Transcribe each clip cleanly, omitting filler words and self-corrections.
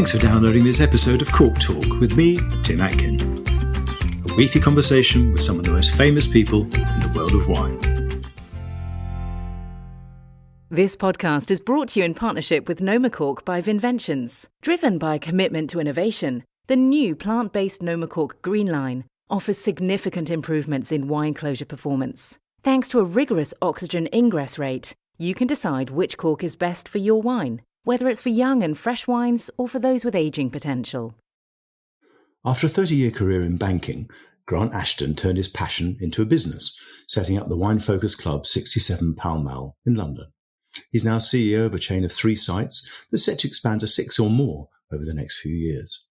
Thanks for downloading this episode of Cork Talk with me, Tim Atkin. A weekly conversation with some of the most famous people in the world of wine. This podcast is brought to you in partnership with Noma Cork by Vinventions. Driven by a commitment to innovation, the new plant-based Noma Cork Green Line offers significant improvements in wine closure performance. Thanks to a rigorous oxygen ingress rate, you can decide which cork is best for your wine, whether it's for young and fresh wines or for those with ageing potential. After a 30-year career in banking, Grant Ashton turned his passion into a business, setting up the wine-focused club 67 Pall Mall in London. He's now CEO of a chain of 3 sites that's set to expand to 6 or more over the next few years.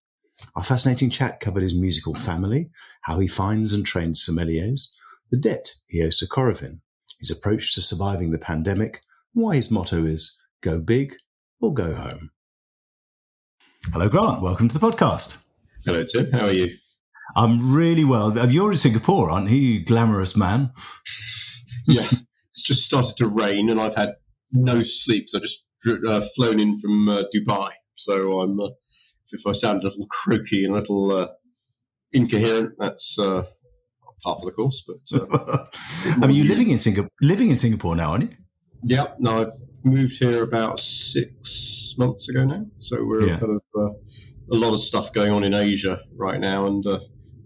Our fascinating chat covered his musical family, how he finds and trains sommeliers, the debt he owes to Coravin, his approach to surviving the pandemic, and why his motto is go big or go home. Hello, Grant. Welcome to the podcast. Hello, Tim. How are you? I'm really well. You're in Singapore, aren't you, you glamorous man? Yeah, it's just started to rain and I've had no sleep. So I just flown in from Dubai. So I'm, if I sound a little croaky and a little incoherent, that's part of the course. But I mean, you're living in Singapore now, aren't you? Yeah. No, I've moved here about 6 months ago now. So we're kind of a lot of stuff going on in Asia right now, and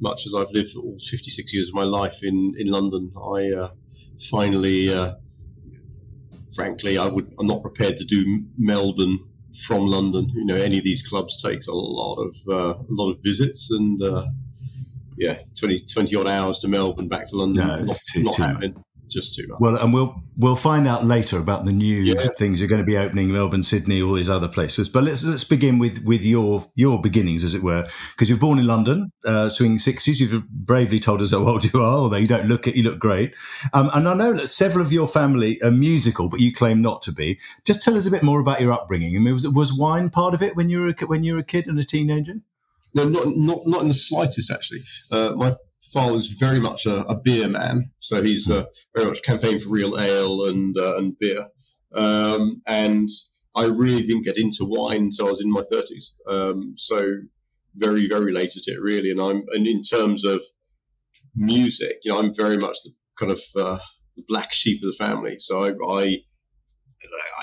much as I've lived all 56 years of my life in London, I finally, frankly, I'm not prepared to do Melbourne from London. You know, any of these clubs takes a lot of visits, and 20 odd hours to Melbourne, back to London. No, not too happening. Just too much. Well, and we'll find out later about the new things you're going to be opening, Melbourne, Sydney, all these other places. But let's begin with your beginnings, as it were, because you're born in London, swinging 60s. You've bravely told us how old you are, although you look great. And I know that several of your family are musical, but you claim not to be. Just tell us a bit more about your upbringing. I mean, was wine part of it when you were a kid and a teenager? No, not in the slightest, actually. My father's very much a beer man, so he's very much campaigned for real ale and beer. And I really didn't get into wine until I was in my 30s. So very, very late at it, really. And in terms of music, you know, I'm very much the kind of the black sheep of the family. So I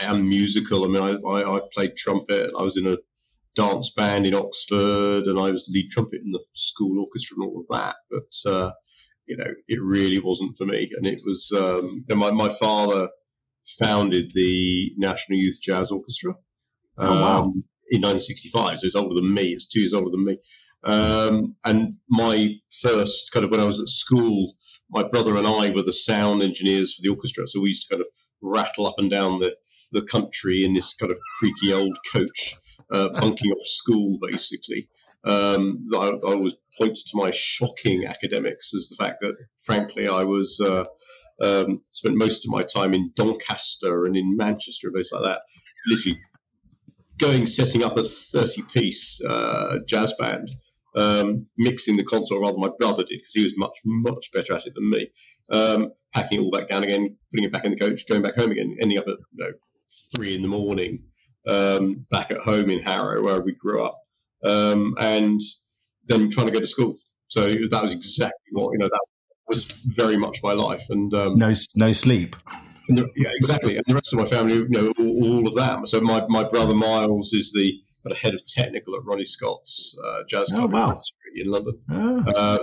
am musical. I mean, I played trumpet. I was in a dance band in Oxford, and I was lead trumpet in the school orchestra and all of that. But it really wasn't for me. And it was my father founded the National Youth Jazz Orchestra in 1965. So he's older than me. It's 2 years older than me. And my first kind of, when I was at school, my brother and I were the sound engineers for the orchestra. So we used to kind of rattle up and down the country in this kind of creaky old coach. Bunking off school, basically. I always point to my shocking academics as the fact that, frankly, I was spent most of my time in Doncaster and in Manchester and places like that, literally setting up a 30-piece jazz band, mixing the console. Rather, my brother did, because he was much, much better at it than me. Packing it all back down again, putting it back in the coach, going back home again, ending up at 3 a.m. Back at home in Harrow, where we grew up, and then trying to go to school. So that was exactly that was very much my life. And no sleep. Exactly. And the rest of my family, all of that. So my brother Miles is the kind of head of technical at Ronnie Scott's jazz club in London.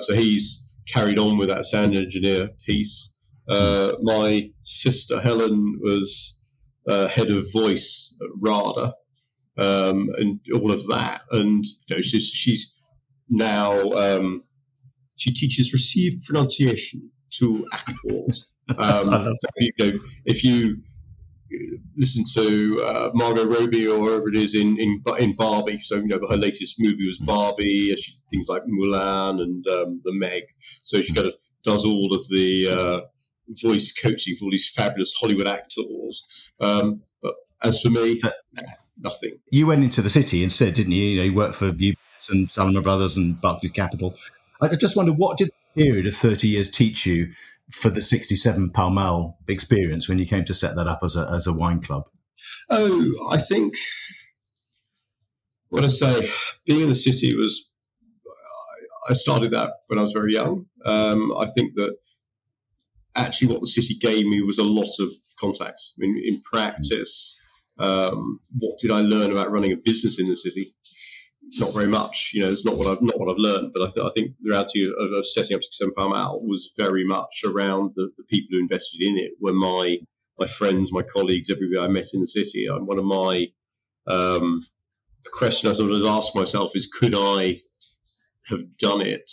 So he's carried on with that sound engineer piece. My sister Helen was head of voice at RADA, and all of that. And she's now she teaches received pronunciation to actors. So if you listen to Margot Robbie or whoever it is in Barbie, so her latest movie was Barbie. Things like Mulan and the Meg. So she kind of does all of the voice coaching for all these fabulous Hollywood actors. But as for me, nothing. You went into the city instead, didn't you? You worked for UBS and Salomon Brothers and Barclays Capital. I just wonder, what did the period of 30 years teach you for the 67 Pall Mall experience when you came to set that up as a wine club? Oh, I think What I say, being in the city I started that when I was very young. I think that actually what the city gave me was a lot of contacts. I mean, in practice, what did I learn about running a business in the city? Not very much. It's not what I've learned. But I think the reality of setting up 67 Pall Mall was very much around the people who invested in it were my friends, my colleagues, everybody I met in the city. And one of my the question I sort of asked myself is, could I have done it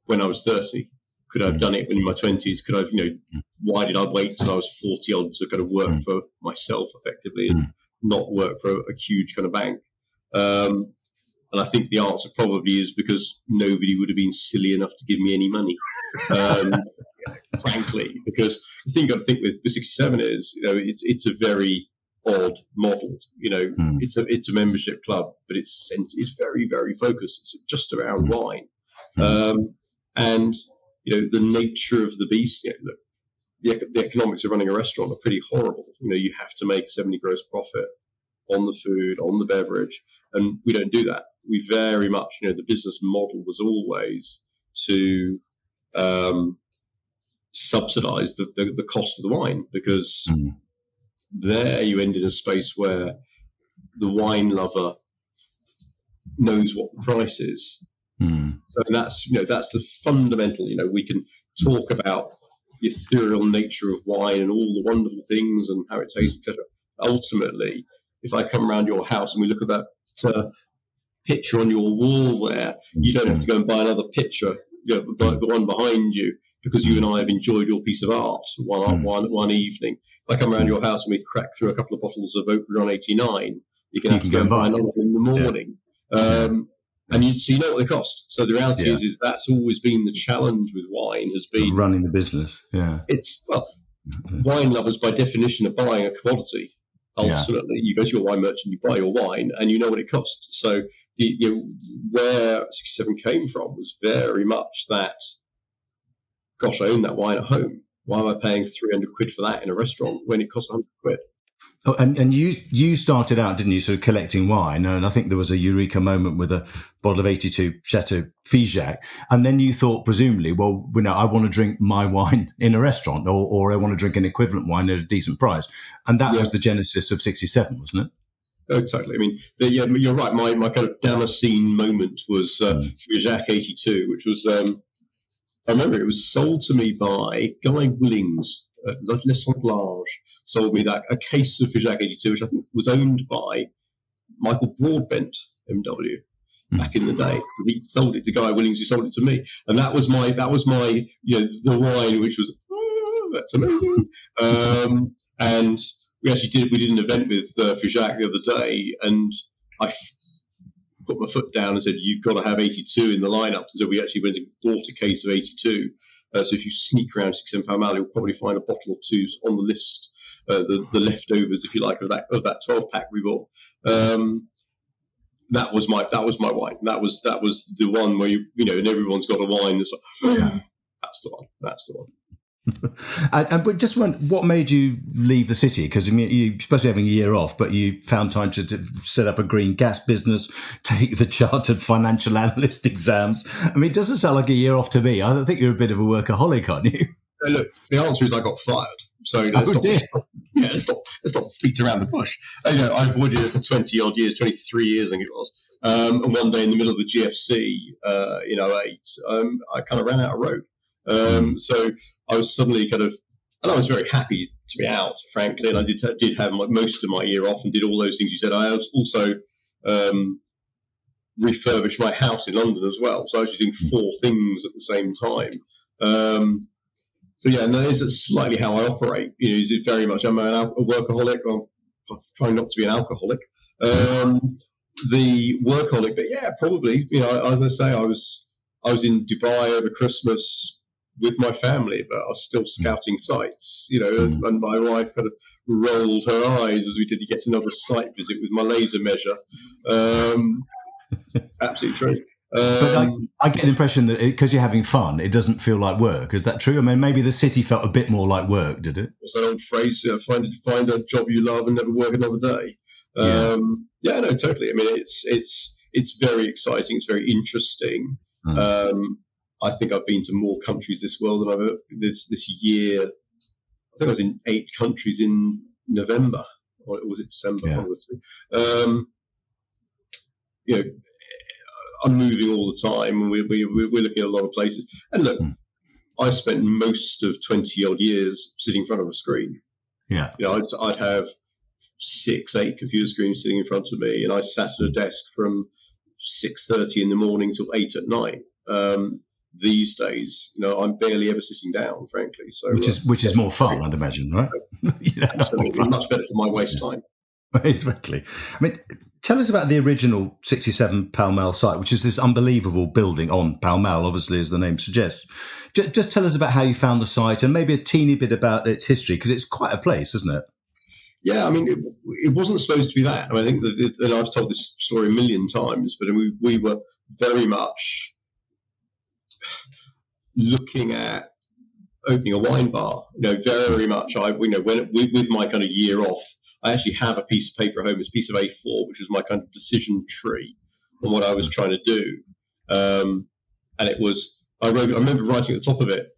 when I was 30? Could I have done it in my 20s? Could I, why did I wait till I was 40 odd to kind of work for myself effectively and not work for a huge kind of bank? And I think the answer probably is because nobody would have been silly enough to give me any money, frankly. Because the thing you've got to think with 67 is, it's a very odd model. It's a membership club, but it's very, very focused. It's just around wine, and the nature of the beast. The economics of running a restaurant are pretty horrible. You have to make 70 gross profit on the food, on the beverage, and we don't do that. We very much, the business model was always to subsidize the cost of the wine, because there you end in a space where the wine lover knows what the price is. So that's the fundamental. We can talk about the ethereal nature of wine and all the wonderful things and how it tastes, etc. Ultimately, if I come around your house and we look at that picture on your wall there, you don't have to go and buy another picture, the one behind you, because you and I have enjoyed your piece of art one evening. If I come around your house and we crack through a couple of bottles of Oakland 89, you can have to go and buy another in the morning. And you know what they cost. So the reality is that's always been the challenge with wine, has been running the business. Wine lovers by definition are buying a commodity. Ultimately, you go to your wine merchant, you buy your wine, and you know what it costs. So where 67 came from was very much that, gosh, I own that wine at home. Why am I paying 300 quid for that in a restaurant when it costs 100 quid? Oh, and you started out, didn't you, sort of collecting wine? And I think there was a eureka moment with a bottle of 82 Chateau Figeac. And then you thought, presumably, well, I want to drink my wine in a restaurant, or I want to drink an equivalent wine at a decent price. And that was the genesis of 67, wasn't it? Oh, totally. I mean, you're right. My kind of Damascene moment was Figeac 82, which was, I remember it was sold to me by Guy Willings. L'Assemblage sold me a case of Figeac 82, which I think was owned by Michael Broadbent, MW, back in the day. He sold it to Guy Willings, who sold it to me, and that was my the wine, which was that's amazing. And we did an event with Figeac the other day, and I put my foot down and said, "You've got to have 82 in the lineup." And so we actually went and bought a case of 82. So if you sneak around 67 Pall Mall, you'll probably find a bottle or two on the list, the leftovers, if you like, of that 12 pack we bought. That was my wine. That was the one where and everyone's got a wine that's like, that's the one. But just what made you leave the city? Because you're supposed to be having a year off, but you found time to set up a green gas business, take the chartered financial analyst exams. I mean, it doesn't sound like a year off to me. I think you're a bit of a workaholic, aren't you? Look, the answer is I got fired. So let's not beat around the bush. I avoided it for 20 odd years, 23 years, I think it was. And one day in the middle of the GFC in 08, I kind of ran out of road. So I was suddenly and I was very happy to be out, frankly, and I did have most of my year off and did all those things you said. I also refurbished my house in London as well, so I was doing 4 things at the same time. That is slightly how I operate. Is it very much I'm a workaholic? I'm trying not to be an alcoholic. The workaholic, but probably. As I say, I was in Dubai over Christmas with my family, but I was still scouting sites, and my wife kind of rolled her eyes as we did yet another site visit with my laser measure. Absolutely true. But I get the impression that because you're having fun, it doesn't feel like work. Is that true? I mean, maybe the city felt a bit more like work, did it? What's that old phrase? Find a job you love and never work another day. Yeah, no, totally. I mean, it's very exciting. It's very interesting. I think I've been to more countries this world than I've ever this year. I think I was in 8 countries in November, or was it December? Yeah. Honestly. You know, I'm moving all the time, and we're looking at a lot of places. And look, I spent most of 20 odd years sitting in front of a screen. Yeah. You know, I'd have 6, 8 computer screens sitting in front of me, and I sat at a desk from 6:30 in the morning till 8 at night. These days, you know, I'm barely ever sitting down, frankly. So which is more fun, I'd imagine, right? Absolutely, much better for my waste time. Exactly. I mean, tell us about the original 67 Pall Mall site, which is this unbelievable building on Pall Mall, obviously, as the name suggests. Just tell us about how you found the site and maybe a teeny bit about its history, because it's quite a place, isn't it? Yeah, I mean, it wasn't supposed to be that. I mean, I think that I've told this story a million times, but we were very much looking at opening a wine bar. You know, very much. With my kind of year off, I actually have a piece of paper at home. It's a piece of A4, which was my kind of decision tree on what I was trying to do. And it was, I remember writing at the top of it,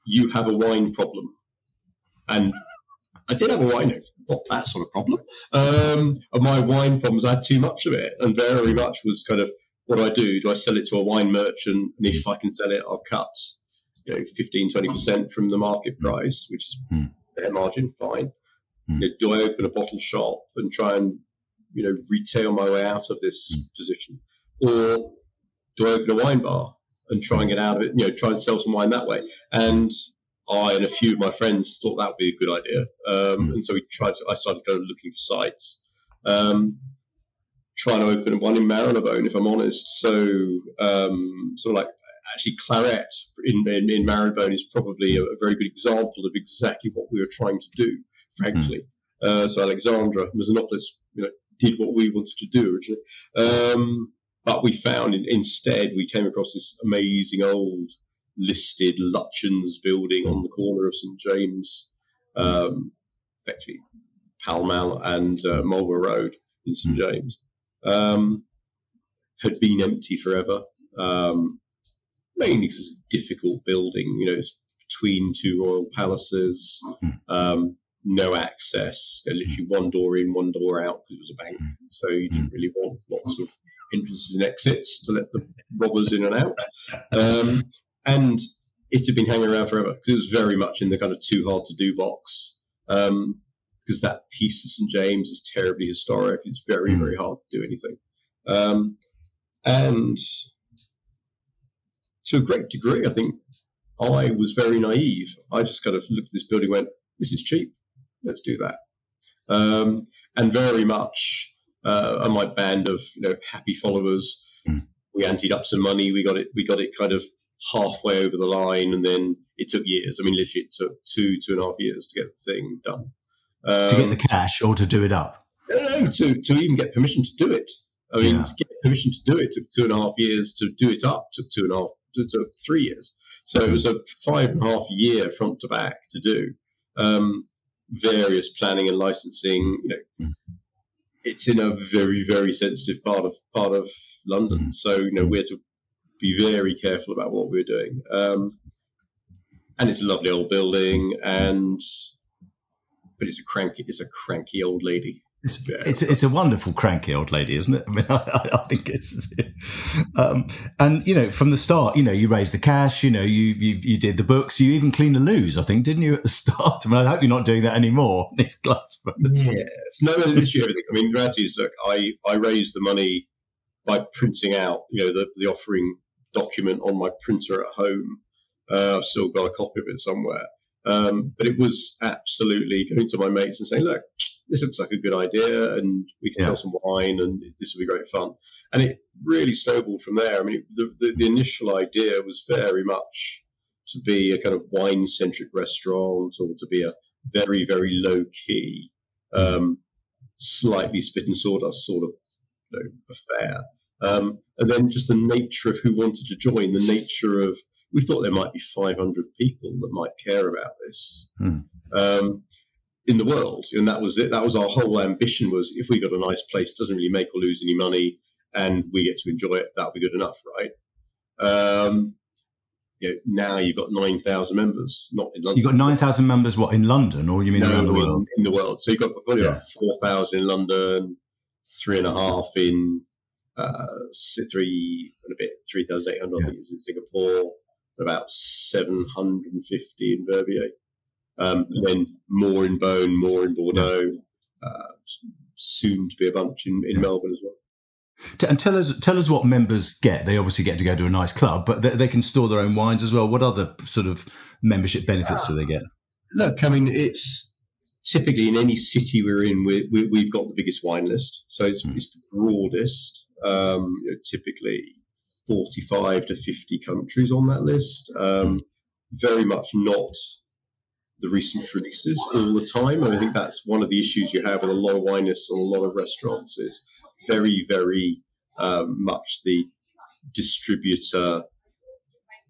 "You have a wine problem," and I did have a wine. Not that sort of problem. And my wine problems, I had too much of it, and very much was kind of, what do I do? Do I sell it to a wine merchant? And if I can sell it, I'll cut 15, 20% from the market price, which is their margin, fine. Do I open a bottle shop and try and retail my way out of this position, or do I open a wine bar and try and get out of it? Try and sell some wine that way. And I and a few of my friends thought that would be a good idea, and so I started kind of looking for sites, trying to open one in Marylebone, if I'm honest. So sort of like, actually, Claret in Marylebone is probably a very good example of exactly what we were trying to do, frankly. So Alexandra Mazanopoulos, did what we wanted to do originally, but we found instead we came across this amazing old listed Lutyens building on the corner of St James, effectively Pall Mall and Marlborough Road in St James, had been empty forever, mainly because it's a difficult building. It's between 2 royal palaces, no access, literally one door in, one door out, because it was a bank, so you didn't really want lots of entrances and exits to let the robbers in and out. And it had been hanging around forever because it was very much in the kind of too hard to do box, because that piece of St James is terribly historic. It's very, very hard to do anything. And to a great degree, I think I was very naive. I just kind of looked at this building and went, this is cheap. Let's do that. And very much on my band of happy followers, we anteed up some money. We got it kind of halfway over the line, and then it took years. I mean, literally, it took 2.5 years to get the thing done. To get the cash or to do it up? No, to even get permission to do it. I mean, to get permission to do it took 2.5 years. To do it up took 3 years. So it was a 5.5 year front to back to do. Various planning and licensing. It's in a very, very sensitive part of London. So we had to be very careful about what we were doing. And it's a lovely old building, but it's a cranky old lady. It's a wonderful cranky old lady, isn't it? I mean, I think it's, and from the start, you raised the cash, you did the books, you even cleaned the loos, I think, didn't you, at the start? I mean, I hope you're not doing that anymore. Yes, no, literally everything. I mean, the reality is, look, I raised the money by printing out, the offering document on my printer at home. I've still got a copy of it somewhere. But it was absolutely going to my mates and saying, look, this looks like a good idea, and we can sell some wine, and this will be great fun. And it really snowballed from there. I mean, the initial idea was very much to be a kind of wine-centric restaurant, or to be a very, very low-key, slightly spit and sawdust sort of affair. And then just the nature of who wanted to join, the nature of, we thought there might be 500 people that might care about this. in the world. And that was it. That was our whole ambition, was if we got a nice place, doesn't really make or lose any money, and we get to enjoy it, that'll be good enough, right? Now you've got 9,000 members, not in London. You've got 9,000 members, what, in London, or you mean around the world? In the world. So you've got probably about 4,000 in London, 3,500 in 3,800 I think is in Singapore, about 750 in Verbier. And then more in Beaune, more in Bordeaux, soon to be a bunch in Melbourne as well. And tell us what members get. They obviously get to go to a nice club, but they can store their own wines as well. What other sort of membership benefits do they get? Look, I mean, it's typically in any city we're in, we've got the biggest wine list. So it's the broadest, typically 45 to 50 countries on that list. Very much not the recent releases all the time. And I think that's one of the issues you have with a lot of wine lists and a lot of restaurants is very, very much the distributor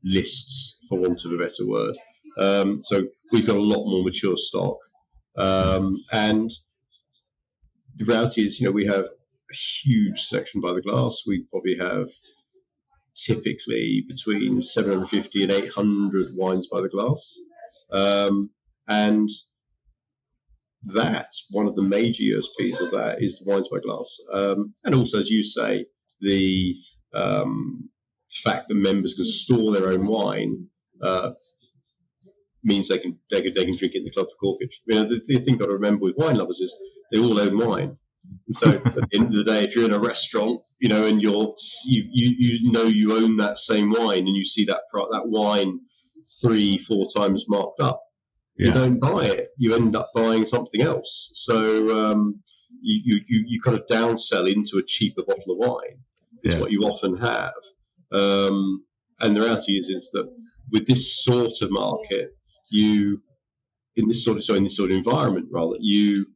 lists, for want of a better word. So we've got a lot more mature stock. And the reality is, we have a huge section by the glass. We probably have typically between 750 and 800 wines by the glass. And that's one of the major USPs of that is the wines by glass. And also, as you say, the fact that members can store their own wine means they can drink it in the club for corkage. The thing you've got to remember with wine lovers is they all own wine. And so at the end of the day, if you're in a restaurant, and you own that same wine, and you see that wine 3-4 times marked up, you don't buy it. You end up buying something else. So you kind of downsell into a cheaper bottle of wine. Is what you often have. And the reality is that with this sort of market, in this sort of environment, rather, you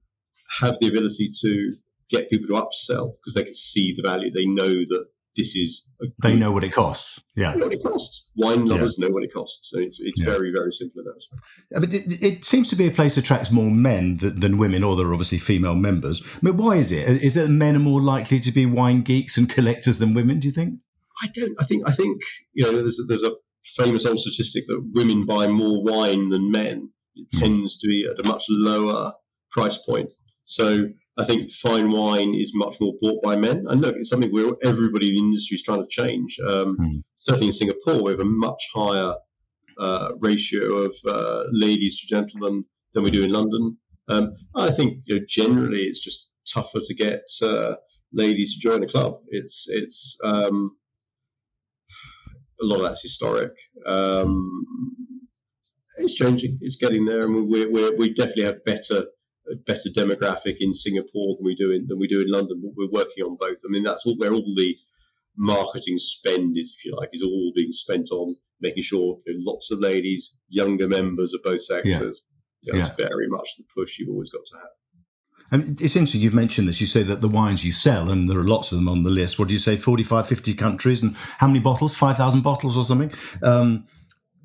have the ability to get people to upsell because they can see the value. They know that this is. They know what it costs. Yeah, they know what it costs. Wine lovers know what it costs. So it's very, very simple in that respect. But it seems to be a place that attracts more men than women, or there are obviously female members. But why is it? Is it men are more likely to be wine geeks and collectors than women? Do you think? I don't. I think there's a famous old statistic that women buy more wine than men. It tends to be at a much lower price point. So I think fine wine is much more bought by men. And look, it's something where everybody in the industry is trying to change. Certainly in Singapore, we have a much higher ratio of ladies to gentlemen than we do in London. I think generally it's just tougher to get ladies to join a club. It's a lot of that's historic. It's changing. It's getting there, and we definitely have better demographic in Singapore than we do in London. But we're working on both. I mean, that's where all the marketing spend is, if you like, is all being spent on making sure lots of ladies, younger members of both sexes. It's very much the push you've always got to have. And it's interesting you've mentioned this. You say that the wines you sell, and there are lots of them on the list. What do you say, 45, 50 countries? And how many bottles? 5,000 bottles or something?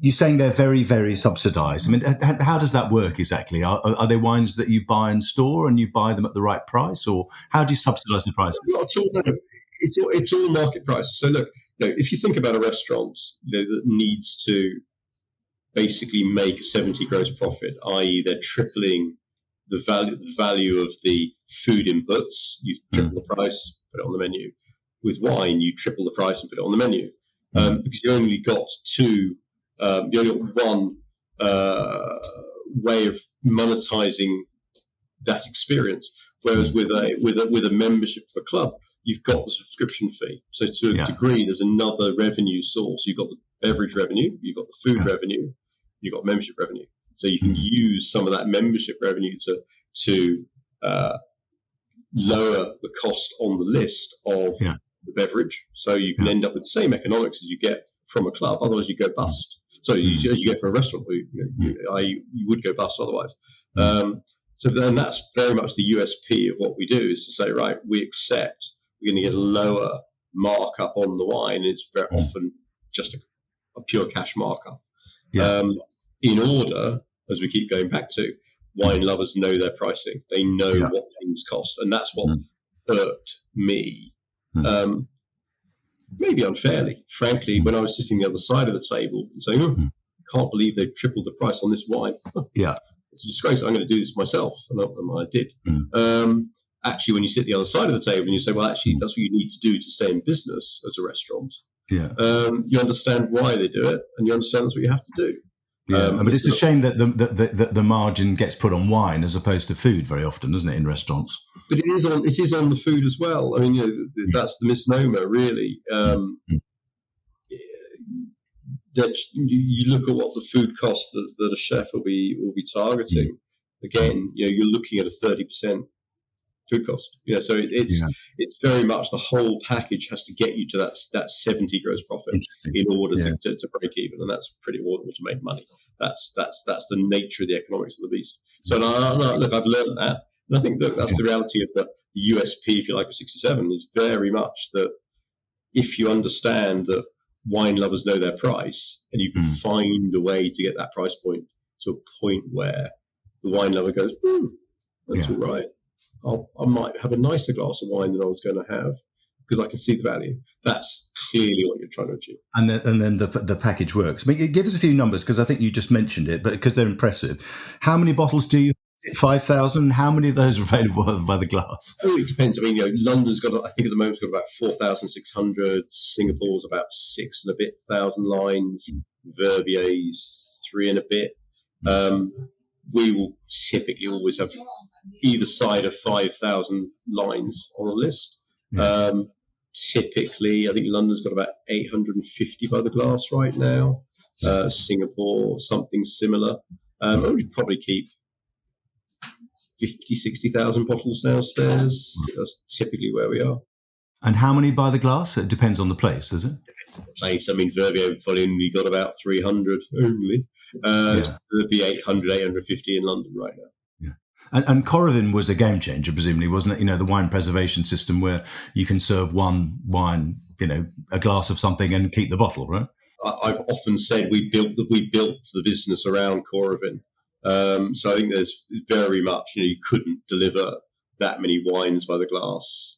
You're saying they're very, very subsidised. I mean, how does that work exactly? Are they wines that you buy and store and you buy them at the right price? Or how do you subsidise the prices? Not at all, no. It's all market price. So look, if you think about a restaurant that needs to basically make a 70 gross profit, i.e. they're tripling the value of the food inputs, you triple the price, put it on the menu. With wine, you triple the price and put it on the menu. Because you only got you only got one way of monetizing that experience. Whereas with a membership for a club, you've got the subscription fee. So to a degree, there's another revenue source. You've got the beverage revenue, you've got the food revenue, you've got membership revenue. So you can use some of that membership revenue to lower the cost on the list of the beverage. So you can end up with the same economics as you get from a club. Otherwise, you go bust. So as you get from a restaurant, you would go bust otherwise. So then that's very much the USP of what we do, is to say, right, we accept we're going to get a lower markup on the wine. It's very often just a pure cash markup. In order, as we keep going back to, wine lovers know their pricing. They know what things cost, and that's what irked me. Maybe unfairly, frankly, when I was sitting the other side of the table and saying, can't believe they've tripled the price on this wine. It's a disgrace. I'm going to do this myself. And I did. Actually, when you sit the other side of the table and you say, well, actually, that's what you need to do to stay in business as a restaurant. You understand why they do it, and you understand that's what you have to do. But it's a shame that the margin gets put on wine as opposed to food very often, isn't it, in restaurants? But it is on the food as well. I mean, that's the misnomer, really. That you look at what the food cost that a chef will be targeting. Again, you're looking at a 30% food cost. So it's very much the whole package has to get you to that 70 gross profit in order to break even, and that's pretty audible to make money. That's the nature of the economics of the beast. So look, I've learned that, and I think that's the reality of the USP, if you like, of 67 is very much that if you understand that wine lovers know their price, and you can find a way to get that price point to a point where the wine lover goes, that's all right. I might have a nicer glass of wine than I was going to have because I can see the value. That's clearly what you're trying to achieve. And then the package works. I mean, give us a few numbers because I think you just mentioned it, but because they're impressive. How many bottles do you? 5,000. How many of those are available by the glass? Oh, it depends. I mean, London's got, I think at the moment, got about 4,600. Singapore's about 6 and a bit thousand lines. Verbier's 3 and a bit. We will typically always have either side of 5,000 lines on a list. Typically, I think London's got about 850 by the glass right now. Singapore, something similar. We'd probably keep 50, 60,000 bottles downstairs. That's typically where we are. And how many by the glass? It depends on the place, does it? Place. I mean, Verbier volume, we got about 300 only. There'd be 800, 850 in London right now. And Coravin was a game changer, presumably, wasn't it? The wine preservation system where you can serve one wine, a glass of something and keep the bottle, right? I've often said we built the business around Coravin. So I think there's very much, you couldn't deliver that many wines by the glass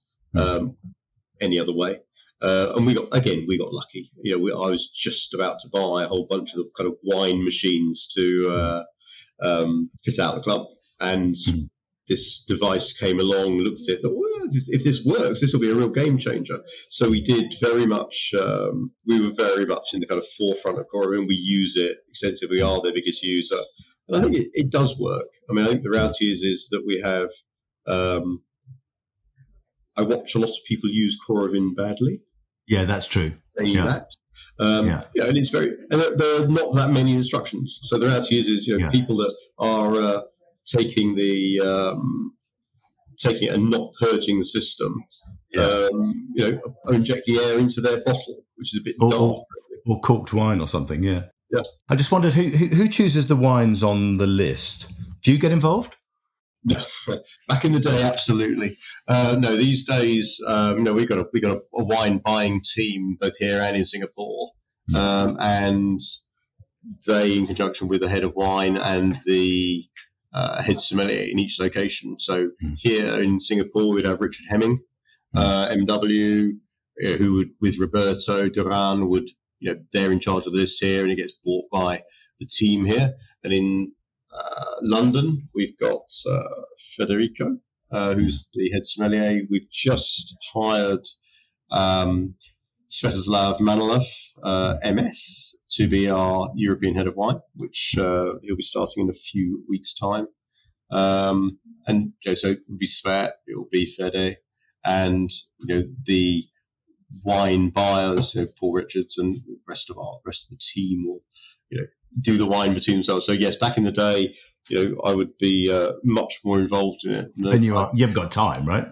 any other way. And we got lucky. I was just about to buy a whole bunch of kind of wine machines to fit out the club, and this device came along, looked at it, thought, well, if this works, this will be a real game changer. So we did very much. We were very much in the kind of forefront of Coravin. We use it extensively. We are their biggest user. And I think it does work. I mean, I think the reality is that we have. I watch a lot of people use Coravin badly. Yeah, that's true. And it's very. And there are not that many instructions. So the reality is people that are taking it and not purging the system, are injecting air into their bottle, which is a bit dark. Or corked wine or something. Yeah. I just wondered who chooses the wines on the list. Do you get involved? No, back in the day, absolutely. No, these days, we got a wine buying team both here and in Singapore, and they, in conjunction with the head of wine and the head sommelier in each location. So here in Singapore, we'd have Richard Hemming, MW, who would, with Roberto Duran, would. They're in charge of the list here, and it gets bought by the team here. And in London, we've got Federico, who's the head sommelier. We've just hired Svetoslav Manilov, MS, to be our European head of wine, which he'll be starting in a few weeks' time. So it will be Svet, it will be Fede, and the wine buyers, Paul Richards and the rest of the team will, do the wine between themselves. So yes, back in the day, I would be much more involved in it. And you haven't got time, right?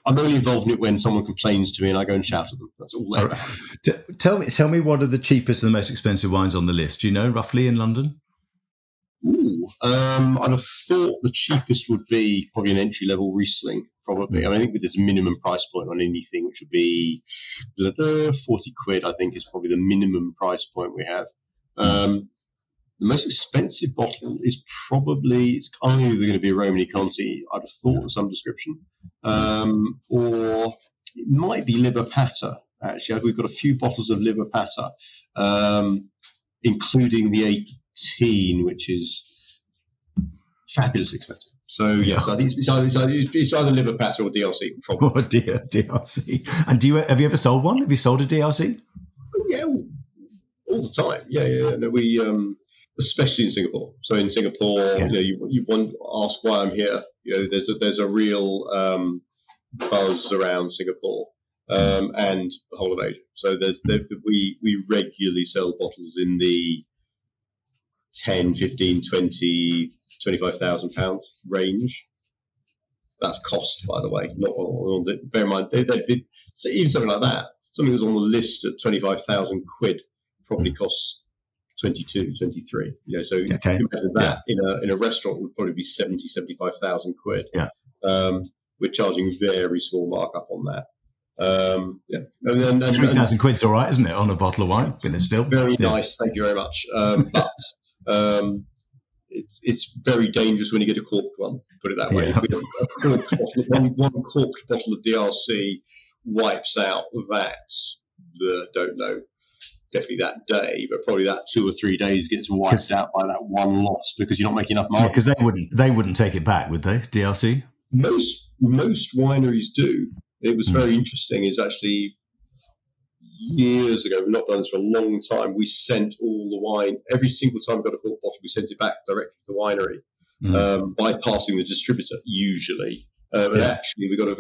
I'm only involved in it when someone complains to me and I go and shout at them. That's all ever happens. Tell me what are the cheapest and the most expensive wines on the list? Do you know roughly in London? I'd have thought the cheapest would be probably an entry-level Riesling, probably. I mean, I think there's a minimum price point on anything, which would be 40 quid, I think, is probably the minimum price point we have. The most expensive bottle is probably, it's either going to be a Romani Conti, I'd have thought, of some description, or it might be Liber Pata, actually. We've got a few bottles of Liber Pata, including the 18, which is fabulously expensive. So, yes, I think it's either Liber Pata or DRC, probably. Oh, dear, DRC. And have you ever sold one? Have you sold a DRC? Yeah, all the time. Yeah. No, we... especially in Singapore. So in Singapore, you want to ask why I'm here. There's a real buzz around Singapore and the whole of Asia. So we regularly sell bottles in the 10, 15, 20, 25,000 pounds range. That's cost, by the way. Not bear in mind, so even something like that. Something that was on the list at 25,000 quid probably costs 22, 23. So you can imagine that in a restaurant would probably be 70, 75,000 quid. Yeah. We're charging very small markup on that. 3,000 quid's all right, isn't it, on a bottle of wine? Still very nice. Thank you very much. But it's very dangerous when you get a corked one. Put it that way. Yeah. One corked bottle of DRC wipes out that. Don't know. Definitely that day, but probably that 2 or 3 days gets wiped out by that one loss because you're not making enough money. Yeah, because they wouldn't take it back, would they? DRC? Most wineries do. It was very interesting. Is actually years ago. We've not done this for a long time. We sent all the wine every single time we got a cork bottle. We sent it back directly to the winery, bypassing the distributor usually. But actually, we got a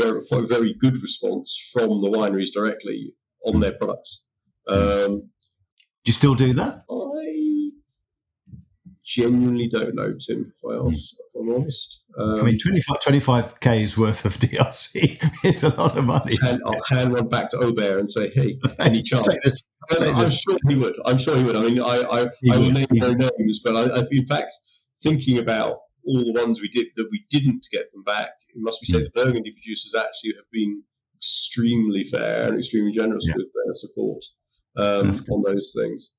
very good response from the wineries directly on their products. Do you still do that? I genuinely don't know, Tim, if I'm honest. 25K's worth of DRC is a lot of money. And I'll hand one back to Aubert and say, hey, any chance? I'm sure he would. I mean, I will name no names, but in fact, thinking about all the ones we did that we didn't get them back, it must be said the Burgundy producers actually have been extremely fair and extremely generous with their support. On those things.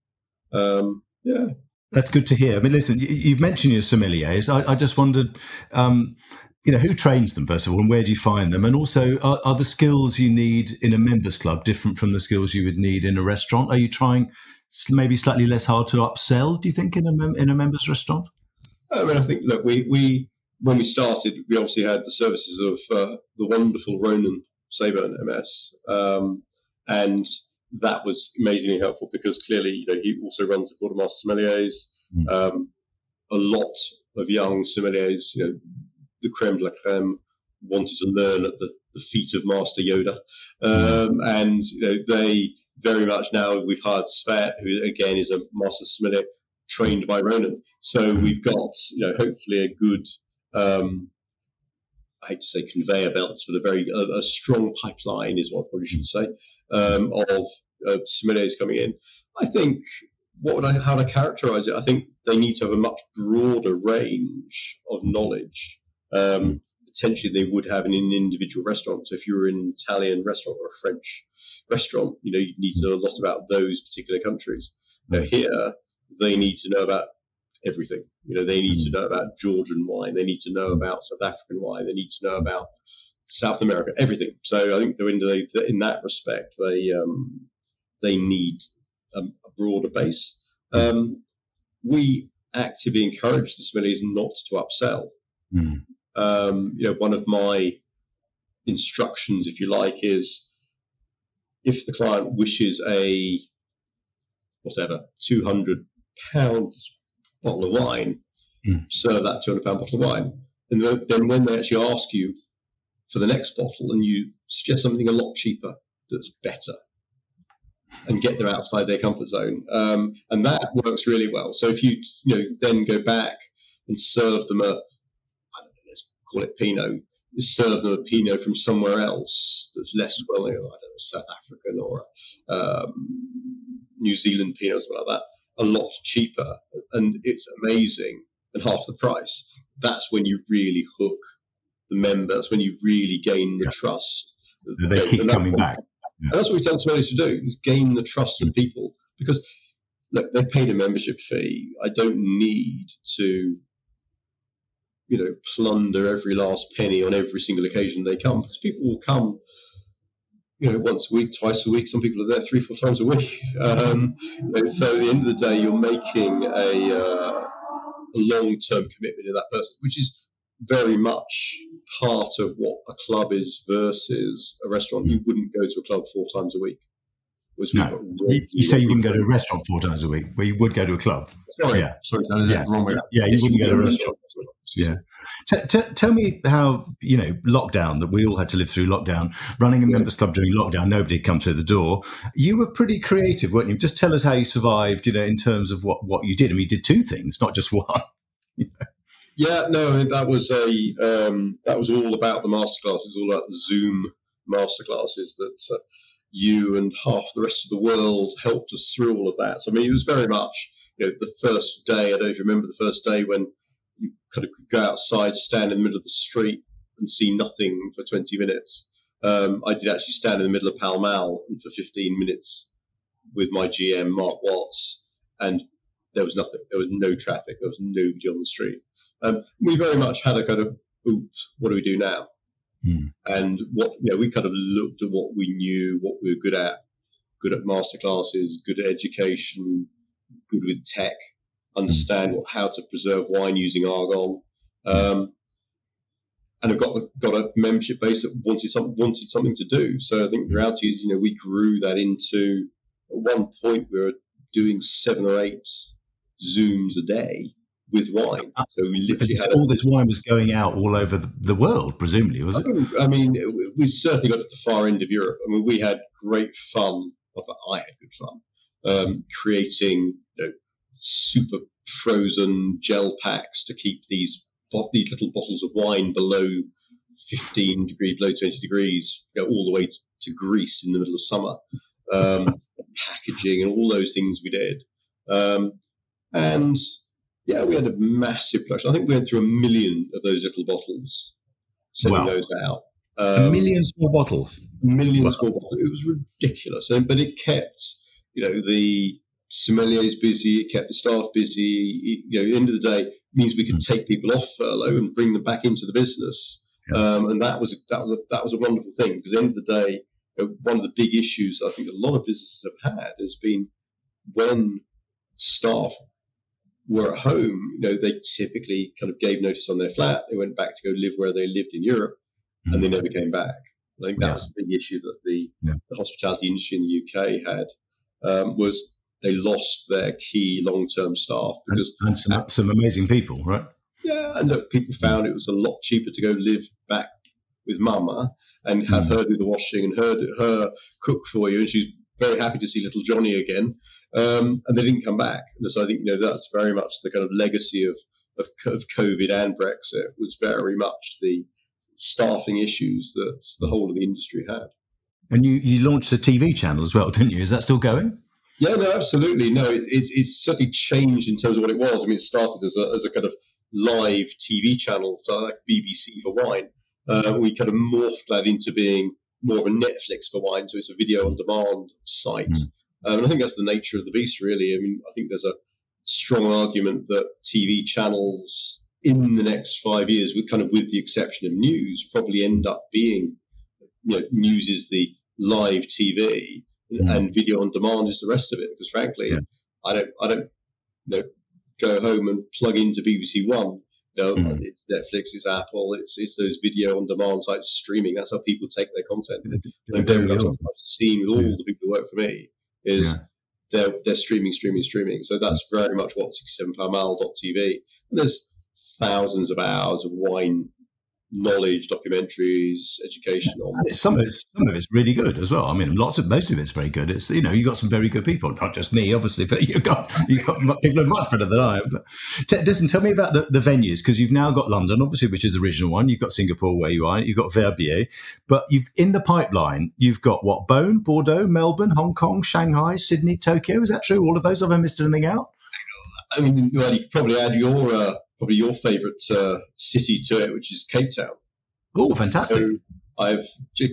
That's good to hear. I mean, listen, you've mentioned your sommeliers. I just wondered, who trains them, first of all, and where do you find them? And also, are the skills you need in a members club different from the skills you would need in a restaurant? Are you trying maybe slightly less hard to upsell, do you think, in a members restaurant? I mean, I think, look, we when we started, we obviously had the services of the wonderful Ronan Sayburn MS, and that was amazingly helpful because clearly, he also runs the Quartermaster Sommeliers. A lot of young sommeliers, the creme de la creme, wanted to learn at the feet of Master Yoda. And, they very much now, we've hired Svet, who again is a Master Sommelier trained by Ronan. So we've got, hopefully a good, I hate to say conveyor belts, but a strong pipeline is what I probably should say, of sommeliers coming in. I think how to characterize it? I think they need to have a much broader range of knowledge. Potentially they would have in an individual restaurant. So if you were in an Italian restaurant or a French restaurant, you need to know a lot about those particular countries. Now here, they need to know about everything. They need to know about Georgian wine. They need to know about South African wine. They need to know about South America, everything. So I think in that respect, they need a broader base. We actively encourage the sommeliers not to upsell. One of my instructions, if you like, is if the client wishes a £200 bottle of wine, serve that £200 bottle of wine. And then when they actually ask you for the next bottle and you suggest something a lot cheaper that's better and get them outside their comfort zone. And that works really well. So if you then go back and serve them let's call it Pinot, serve them a Pinot from somewhere else that's less well known, South African or New Zealand Pinot, something like that, a lot cheaper, and it's amazing, and half the price. That's when you really hook the member. That's when you really gain the trust. They keep coming back. And that's what we tell sommeliers to do, is gain the trust of people. Because look, they paid a membership fee. I don't need to, plunder every last penny on every single occasion they come, because people will come, once a week, twice a week. Some people are there 3-4 times a week. So at the end of the day, you're making a long-term commitment to that person, which is very much part of what a club is versus a restaurant. You wouldn't go to a club 4 times a week. No, you say you wouldn't go to a restaurant 4 times a week, but you would go to a club. Sorry, the wrong way. Yeah, you wouldn't go to a restaurant. Yeah. Tell me how, lockdown, that we all had to live through lockdown, running a members club during lockdown, nobody had come through the door. You were pretty creative, weren't you? Just tell us how you survived, in terms of what you did. I mean, you did 2 things, not just one. Yeah, no, that was all about the masterclass. It was all about the Zoom masterclasses that you and half the rest of the world helped us through all of that. So, I mean, it was very much, the first day. I don't know if you remember the first day when you kind of could go outside, stand in the middle of the street and see nothing for 20 minutes. I did actually stand in the middle of Pall Mall for 15 minutes with my GM, Mark Watts, and there was nothing. There was no traffic. There was nobody on the street. We very much had a kind of, oops, what do we do now? And we kind of looked at what we knew, what we were good at masterclasses, good at education, good with tech, understand how to preserve wine using argon, and I've got a membership base that wanted something to do. So I think the reality is, we grew that into, at one point we were doing 7 or 8 Zooms a day with wine. So we literally had all this wine was going out all over the world, presumably, was it? I mean, we certainly got at the far end of Europe. I mean, we had great fun. I had good fun creating super frozen gel packs to keep these little bottles of wine below 15 degrees, below 20 degrees, all the way to Greece in the middle of summer. Packaging and all those things we did. And yeah, we had a massive production. I think we went through 1 million of those little bottles, sending those out. 1 million small bottles. 1 million small bottles. It was ridiculous. But it kept, the sommeliers busy. It kept the staff busy. At the end of the day, it means we could take people off furlough and bring them back into the business. And that was a wonderful thing, because at the end of the day, one of the big issues I think a lot of businesses have had has been when staff were at home, they typically kind of gave notice on their flat. They went back to go live where they lived in Europe, and they never came back. I think that was a big issue that the hospitality industry in the UK had, was they lost their key long-term staff. And some amazing people, right? Yeah, and look, people found it was a lot cheaper to go live back with Mama and have her do the washing and her cook for you, and she's very happy to see little Johnny again. And they didn't come back. And so I think, that's very much the kind of legacy of COVID and Brexit, was very much the staffing issues that the whole of the industry had. And you launched a TV channel as well, didn't you? Is that still going? Yeah, no, absolutely. No, it's certainly changed in terms of what it was. I mean, it started as a kind of live TV channel, so like BBC for wine. We kind of morphed that into being more of a Netflix for wine, so it's a video on demand site. And I think that's the nature of the beast, really. I mean, I think there's a strong argument that TV channels in the next 5 years, with the exception of news, probably end up being, news is the live TV and video on demand is the rest of it. Because frankly, I don't go home and plug into BBC One. It's Netflix, it's Apple, it's those video on demand sites streaming. That's how people take their content. And very much what I've seen with all the people who work for me is they're streaming. So that's very much what 67palmal.tv. And there's thousands of hours of wine knowledge, documentaries, education on. And some of it's really good as well. I mean, most of it's very good. It's you got some very good people, not just me, obviously, but you got people who are much better than I am. But tell me about the venues, because you've now got London, obviously, which is the original one. You've got Singapore where you are. You've got Verbier, but in the pipeline, you've got Beaune, Bordeaux, Melbourne, Hong Kong, Shanghai, Sydney, Tokyo. Is that true? All of those? Have I missed anything out? I mean, you could probably add your favourite city to it, which is Cape Town. Oh, fantastic! So I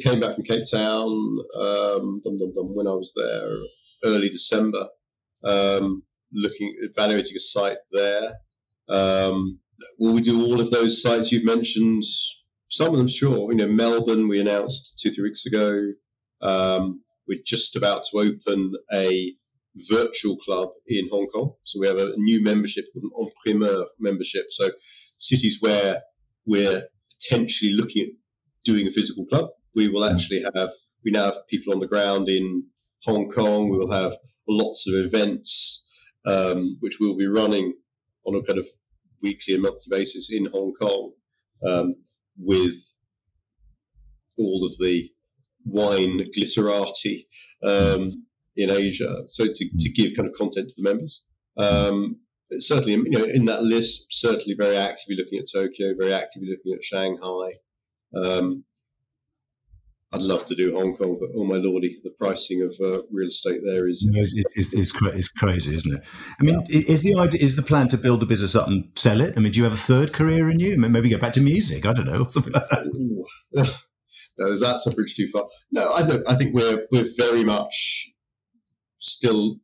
came back from Cape Town when I was there early December. evaluating a site there. Will we do all of those sites you've mentioned? Some of them, sure. Melbourne, we announced 2-3 weeks ago. We're just about to open a virtual club in Hong Kong. So we have a new membership, en primeur membership. So cities where we're potentially looking at doing a physical club, we will actually we now have people on the ground in Hong Kong. We will have lots of events, which we'll be running on a kind of weekly and monthly basis in Hong Kong, with all of the wine glitterati in Asia. So to give kind of content to the members. Certainly, in that list, certainly very actively looking at Tokyo, very actively looking at Shanghai. I'd love to do Hong Kong, but oh my lordy, the pricing of real estate there is crazy, isn't it? I mean, is the plan to build the business up and sell it? I mean, do you have a third career in you? Maybe go back to music. I don't know. No, that's a bridge too far. No, I think we're very much still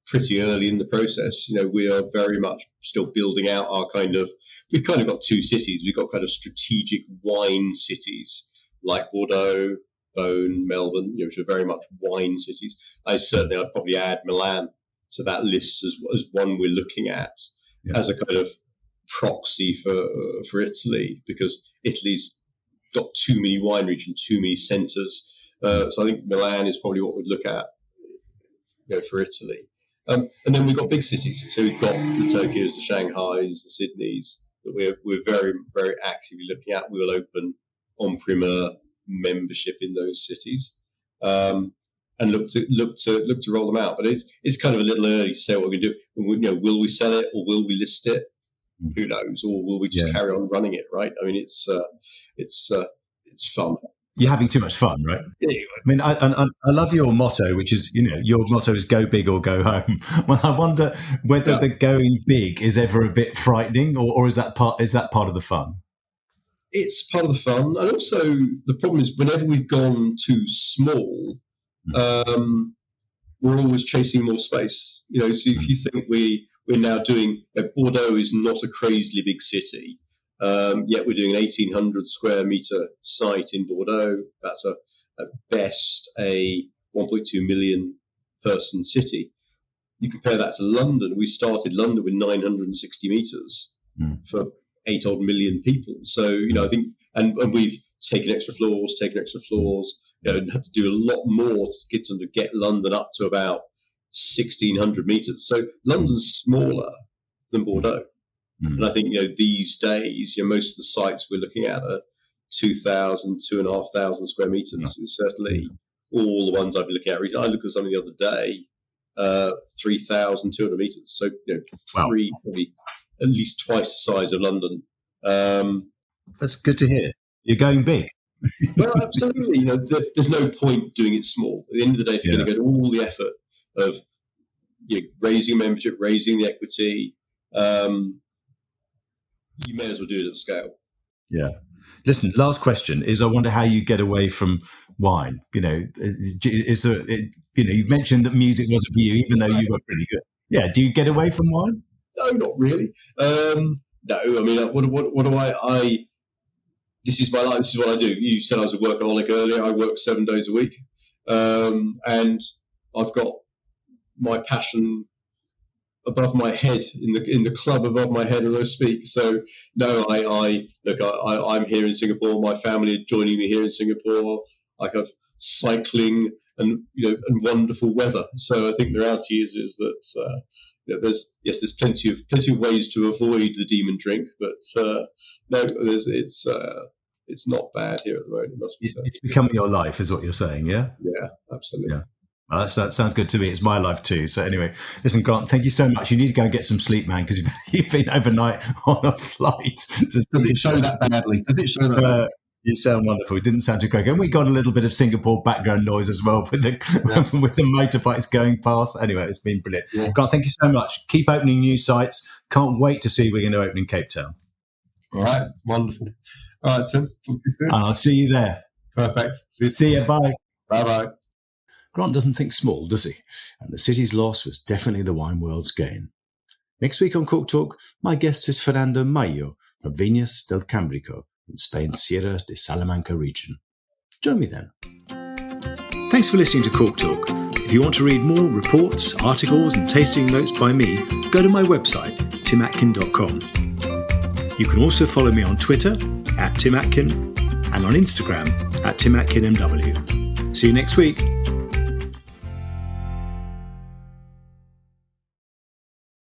pretty early in the process. We are very much still building out our we've kind of got two cities. We've got kind of strategic wine cities like Bordeaux, Beaune, Melbourne, which are very much wine cities. I'd probably add Milan to that list as one we're looking at as a kind of proxy for Italy, because Italy's got too many wineries and too many centres. So I think Milan is probably what we'd look at, for Italy. And then we've got big cities. So we've got the Tokyos, the Shanghais, the Sydneys that we're very, very actively looking at. We will open en primeur membership in those cities, and look to roll them out. But it's kind of a little early to say what we're going to do. Will we sell it or will we list it? Who knows? Or will we just carry on running it? Right? I mean, it's fun. You're having too much fun, right? I mean, I love your motto, which is, your motto is go big or go home. Well, I wonder whether the going big is ever a bit frightening, or is that part of the fun? It's part of the fun. And also the problem is whenever we've gone too small, we're always chasing more space. So if you think we're now doing, Bordeaux is not a crazily big city. Yet we're doing an 1,800 square metre site in Bordeaux. That's at best a 1.2 million person city. You compare that to London. We started London with 960 metres for 8 odd million people. So, I think, and we've taken extra floors, and had to do a lot more to get London up to about 1,600 metres. So London's smaller than Bordeaux. And I think, these days, most of the sites we're looking at are 2,000, 2,500 square metres. And certainly all the ones I've been looking at. I looked at something the other day, 3,200 metres. So, probably at least twice the size of London. That's good to hear. You're going big. Well, absolutely. There's no point doing it small. At the end of the day, if you're going to go to all the effort of raising membership, raising the equity, you may as well do it at scale. Yeah. Listen, last question is, I wonder how you get away from wine. Is there, you mentioned that music wasn't for you, even though you were pretty good. Yeah. Do you get away from wine? No, not really. No, I mean, what do I? This is my life. This is what I do. You said I was a workaholic earlier. I work 7 days a week, and I've got my passion above my head in the club above my head as I speak. So no, I'm here in Singapore. My family are joining me here in Singapore. I have cycling and wonderful weather. So I think the reality is that there's plenty of ways to avoid the demon drink, but no, it's not bad here at the moment. It must be said. It's becoming your life, is what you're saying, yeah? Yeah, absolutely. Yeah. Well, that sounds good to me. It's my life too. So anyway, listen, Grant, thank you so much. You need to go and get some sleep, man, because you've been overnight on a flight. Does it show that badly? You sound wonderful. It didn't sound too great. And we got a little bit of Singapore background noise as well with the motorbikes going past. Anyway, it's been brilliant. Yeah. Grant, thank you so much. Keep opening new sites. Can't wait to see we're going to open in Cape Town. All right. Wonderful. All right, Tim. Talk to you soon. And I'll see you there. Perfect. See you. Bye. Bye-bye. Grant doesn't think small, does he? And the city's loss was definitely the wine world's gain. Next week on Cork Talk, my guest is Fernando Mayo from Viñas del Cambrico in Spain's Sierra de Salamanca region. Join me then. Thanks for listening to Cork Talk. If you want to read more reports, articles and tasting notes by me, go to my website, timatkin.com. You can also follow me on Twitter @timatkin and on Instagram @timatkinmw. See you next week.